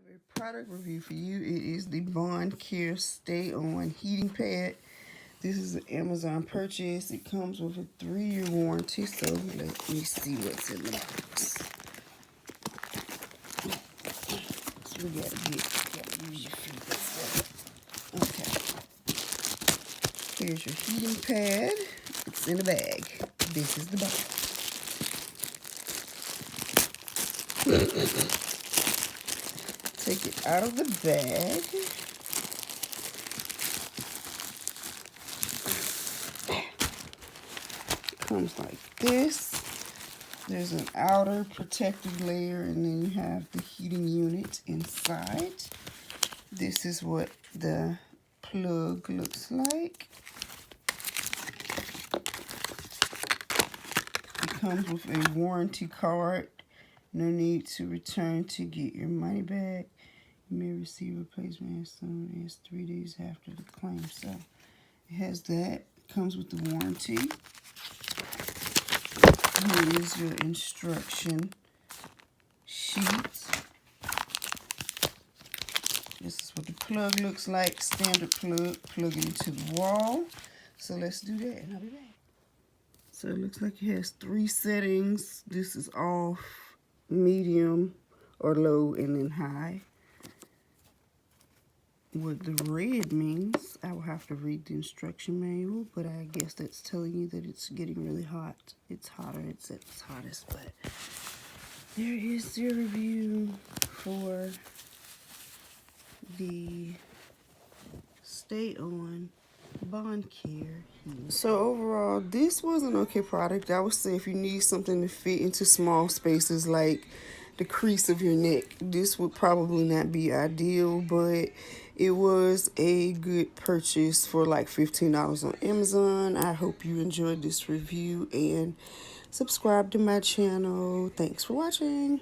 A product review for you. It is the Boncare Stay On Heating Pad. This is an Amazon purchase. It comes with a 3-year warranty, so let me see what's in the box. So we gotta use your feet. Okay. Here's your heating pad. It's in a bag. This is the box. Take it out of the bag. It comes like this. There's an outer protective layer, and then you have the heating unit inside. This is what the plug looks like. It comes with a warranty card. No need to return to get your money back. You may receive a replacement as soon as 3 days after the claim. So it has that. It comes with the warranty. Here is your instruction sheet. This is what the plug looks like. Standard plug. Plug it into the wall. So let's do that, and I'll be back. So it looks like it has 3 settings. This is off, medium, or low, and then high. What the red means, I will have to read the instruction manual, but I guess that's telling you that it's getting really hot. It's hotter, it's at its hottest, but there is your review for the Stay On Boncare. So overall, this was an okay product. I would say if you need something to fit into small spaces like the crease of your neck, this would probably not be ideal, but it was a good purchase for like $15 on Amazon. I hope you enjoyed this review and subscribe to my channel. Thanks for watching.